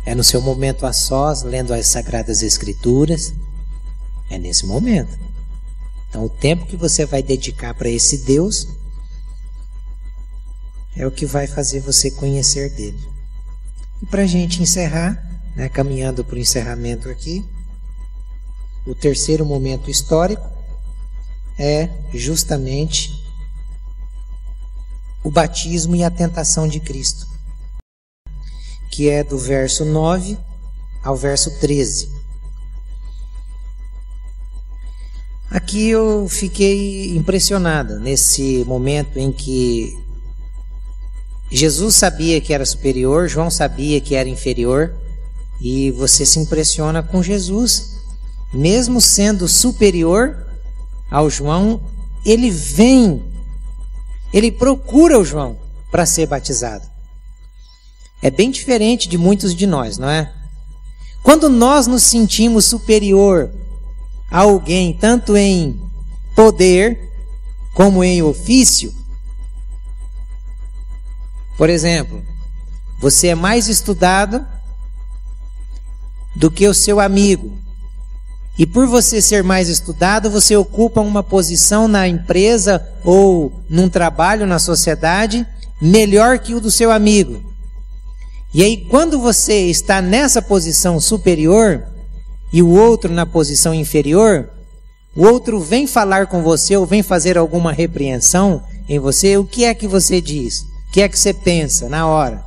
é no seu momento a sós, lendo as Sagradas Escrituras. É nesse momento. Então o tempo que você vai dedicar para esse Deus é o que vai fazer você conhecer dele. E para a gente encerrar, né, caminhando para o encerramento aqui, o terceiro momento histórico é justamente o batismo e a tentação de Cristo, que é do verso 9 ao verso 13. Aqui eu fiquei impressionado nesse momento em que Jesus sabia que era superior, João sabia que era inferior, e você se impressiona com Jesus. Mesmo sendo superior ao João, ele procura o João para ser batizado. É bem diferente de muitos de nós, não é? Quando nós nos sentimos superior a alguém, tanto em poder como em ofício, por exemplo, você é mais estudado do que o seu amigo. E por você ser mais estudado, você ocupa uma posição na empresa ou num trabalho na sociedade melhor que o do seu amigo. E aí, quando você está nessa posição superior e o outro na posição inferior, o outro vem falar com você ou vem fazer alguma repreensão em você, o que é que você diz? O que é que você pensa na hora?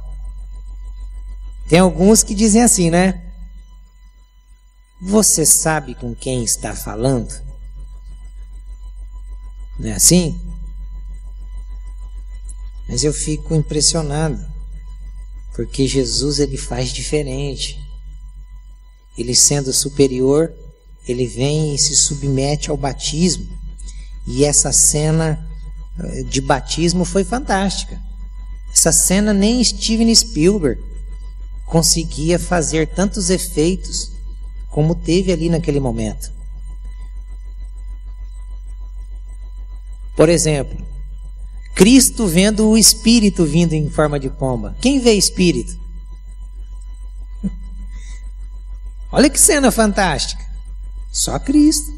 Tem alguns que dizem assim, né? Você sabe com quem está falando? Não é assim? Mas eu fico impressionado, porque Jesus ele faz diferente. Ele sendo superior, ele vem e se submete ao batismo. E essa cena de batismo foi fantástica. Essa cena nem Steven Spielberg conseguia fazer tantos efeitos como teve ali naquele momento. Por exemplo, Cristo vendo o Espírito vindo em forma de pomba. Quem vê Espírito? Olha que cena fantástica. Só Cristo.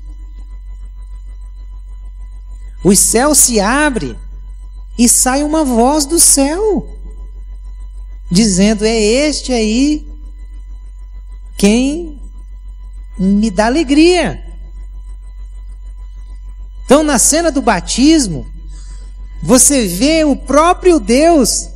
Os céus se abrem e sai uma voz do céu dizendo: é este aí quem me dá alegria. Então, na cena do batismo, você vê o próprio Deus.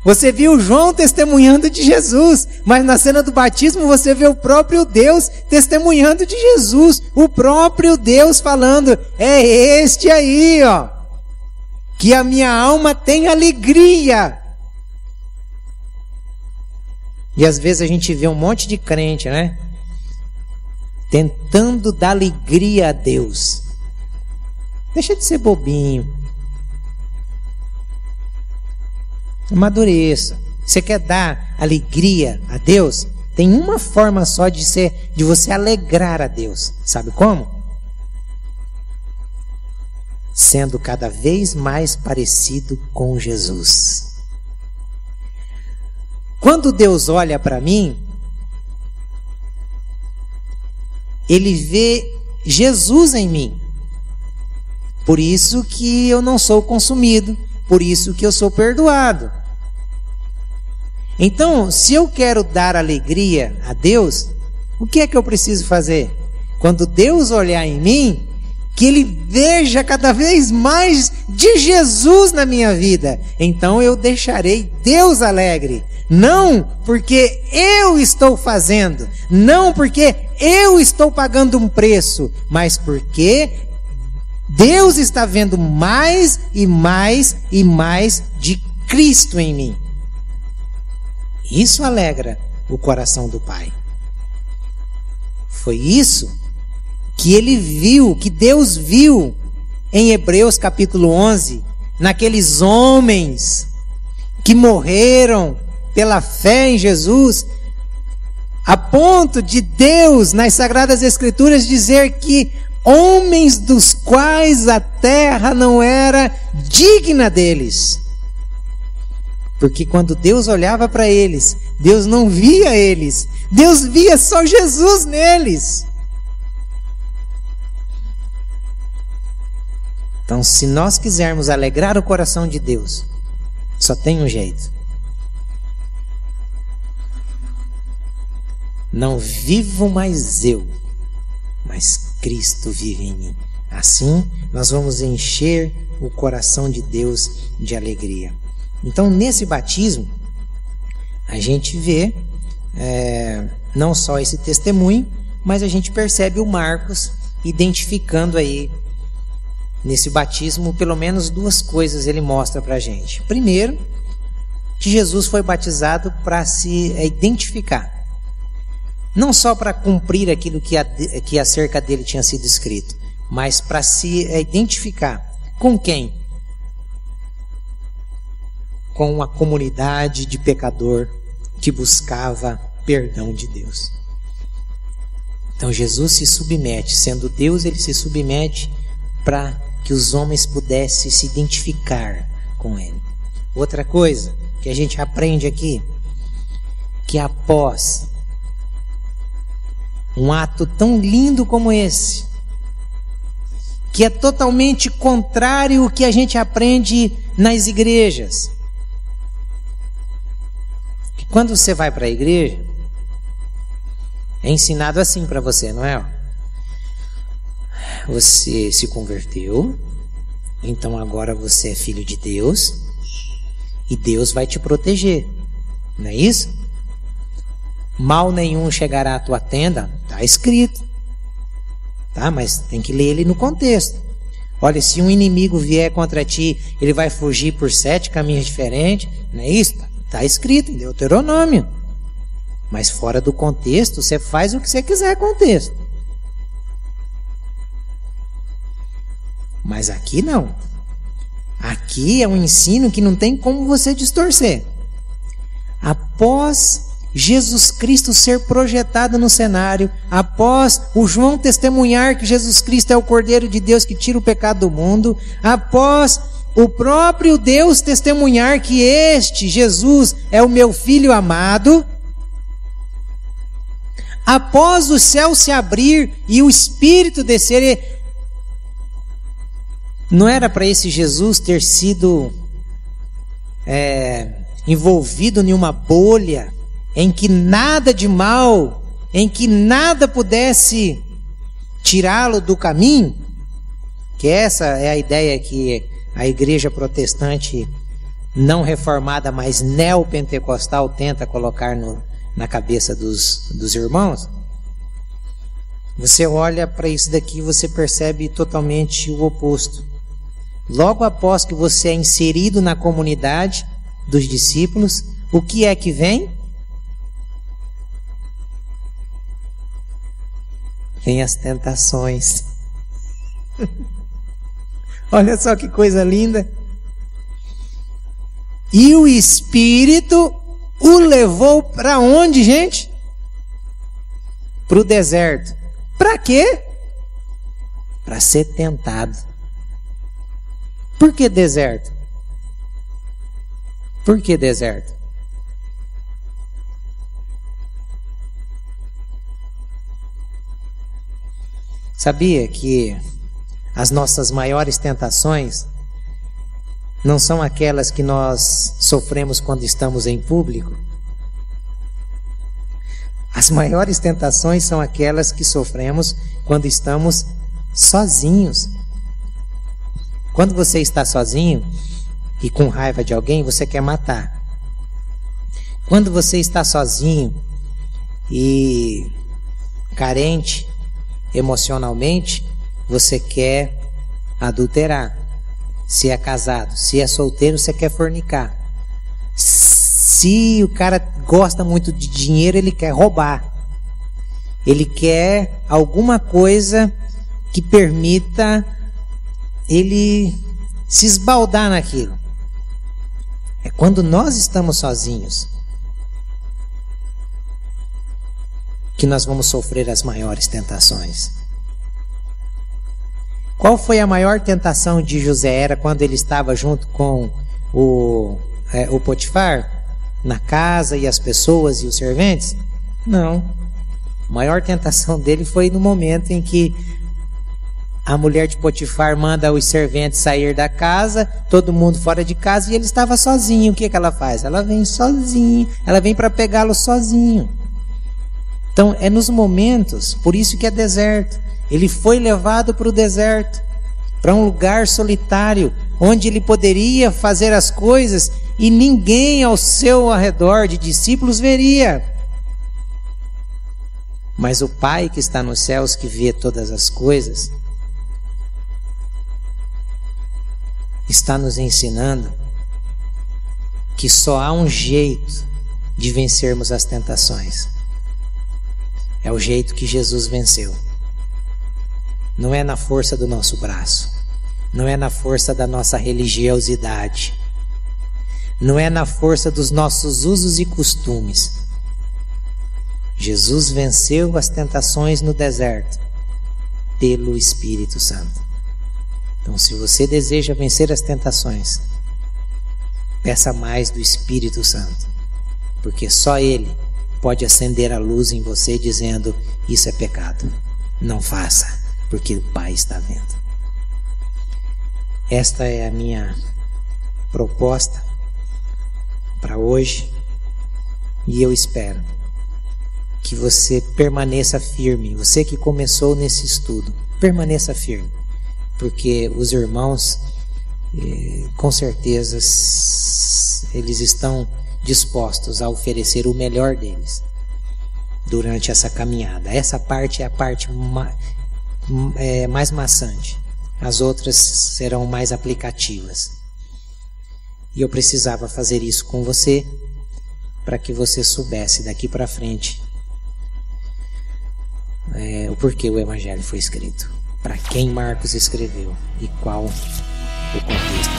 Você viu João testemunhando de Jesus, mas na cena do batismo você vê o próprio Deus testemunhando de Jesus. O próprio Deus falando: é este aí, ó, que a minha alma tem alegria. E às vezes a gente vê um monte de crente, né? Tentando dar alegria a Deus. Deixa de ser bobinho. Amadureça. Você quer dar alegria a Deus? Tem uma forma só de você alegrar a Deus. Sabe como? Sendo cada vez mais parecido com Jesus. Quando Deus olha para mim, Ele vê Jesus em mim. Por isso que eu não sou consumido, por isso que eu sou perdoado. Então, se eu quero dar alegria a Deus, o que é que eu preciso fazer? Quando Deus olhar em mim, que Ele veja cada vez mais de Jesus na minha vida. Então eu deixarei Deus alegre. Não porque eu estou fazendo, não porque eu estou pagando um preço, mas porque Deus está vendo mais e mais e mais de Cristo em mim. Isso alegra o coração do Pai. Foi isso que Ele viu, que Deus viu em Hebreus capítulo 11, naqueles homens que morreram pela fé em Jesus, a ponto de Deus, nas Sagradas Escrituras, dizer que homens dos quais a terra não era digna deles. Porque quando Deus olhava para eles, Deus não via eles, Deus via só Jesus neles. Então, se nós quisermos alegrar o coração de Deus, só tem um jeito. Não vivo mais eu, mas Cristo vive em mim. Assim, nós vamos encher o coração de Deus de alegria. Então, nesse batismo, a gente vê não só esse testemunho, mas a gente percebe o Marcos identificando aí, nesse batismo, pelo menos duas coisas ele mostra para a gente. Primeiro, que Jesus foi batizado para se identificar. Não só para cumprir aquilo que acerca dele tinha sido escrito, mas para se identificar. Com quem? Com a comunidade de pecador que buscava perdão de Deus. Então Jesus se submete, sendo Deus, ele se submete para que os homens pudessem se identificar com ele. Outra coisa que a gente aprende aqui, que após um ato tão lindo como esse, que é totalmente contrário ao que a gente aprende nas igrejas. Que quando você vai para a igreja, é ensinado assim para você, não é? Você se converteu, então agora você é filho de Deus e Deus vai te proteger, não é isso? Mal nenhum chegará à tua tenda, está escrito, tá? Mas tem que ler ele no contexto. Olha, se um inimigo vier contra ti, ele vai fugir por 7 caminhos diferentes, não é isso? Está escrito em Deuteronômio. Mas fora do contexto, você faz o que você quiser com o texto. Mas aqui não. Aqui é um ensino que não tem como você distorcer. Após Jesus Cristo ser projetado no cenário, após o João testemunhar que Jesus Cristo é o Cordeiro de Deus que tira o pecado do mundo, após o próprio Deus testemunhar que este Jesus é o meu Filho amado, após o céu se abrir e o Espírito descer, não era para esse Jesus ter sido envolvido em uma bolha em que nada de mal, em que nada pudesse tirá-lo do caminho? Que essa é a ideia que a igreja protestante não reformada, mas neopentecostal tenta colocar na cabeça dos irmãos. Você olha para isso daqui e você percebe totalmente o oposto. Logo após que você é inserido na comunidade dos discípulos, o que é que vem? vem as tentações. Olha só que coisa linda. E o Espírito o levou para onde, gente? Para o deserto. Para quê? Para ser tentado. Por que deserto? Por que deserto? Sabia que as nossas maiores tentações não são aquelas que nós sofremos quando estamos em público? As maiores tentações são aquelas que sofremos quando estamos sozinhos. Quando você está sozinho e com raiva de alguém, você quer matar. Quando você está sozinho e carente emocionalmente, você quer adulterar. Se é casado, se é solteiro, você quer fornicar. Se o cara gosta muito de dinheiro, ele quer roubar. Ele quer alguma coisa que permita ele se esbaldar naquilo. É quando nós estamos sozinhos que nós vamos sofrer as maiores tentações. Qual foi a maior tentação de José? Era quando ele estava junto com o Potifar, na casa, e as pessoas e os serventes? Não. A maior tentação dele foi no momento em que a mulher de Potifar manda os serventes sair da casa, todo mundo fora de casa, e ele estava sozinho. O que ela faz? Ela vem sozinha, ela vem para pegá-lo sozinho. Então é nos momentos, por isso que é deserto. Ele foi levado para o deserto, para um lugar solitário, onde ele poderia fazer as coisas e ninguém ao seu redor de discípulos veria. Mas o Pai que está nos céus, que vê todas as coisas, está nos ensinando que só há um jeito de vencermos as tentações. É o jeito que Jesus venceu. Não é na força do nosso braço, não é na força da nossa religiosidade, não é na força dos nossos usos e costumes. Jesus venceu as tentações no deserto pelo Espírito Santo. Então, se você deseja vencer as tentações, peça mais do Espírito Santo, porque só Ele pode acender a luz em você dizendo: isso é pecado, não faça, porque o Pai está vendo. Esta é a minha proposta para hoje, e eu espero que você permaneça firme. Você que começou nesse estudo, permaneça firme, porque os irmãos, com certeza, eles estão dispostos a oferecer o melhor deles durante essa caminhada. Essa parte é a parte mais maçante. As outras serão mais aplicativas. E eu precisava fazer isso com você, para que você soubesse daqui para frente o porquê o Evangelho foi escrito, para quem Marcos escreveu e qual o contexto.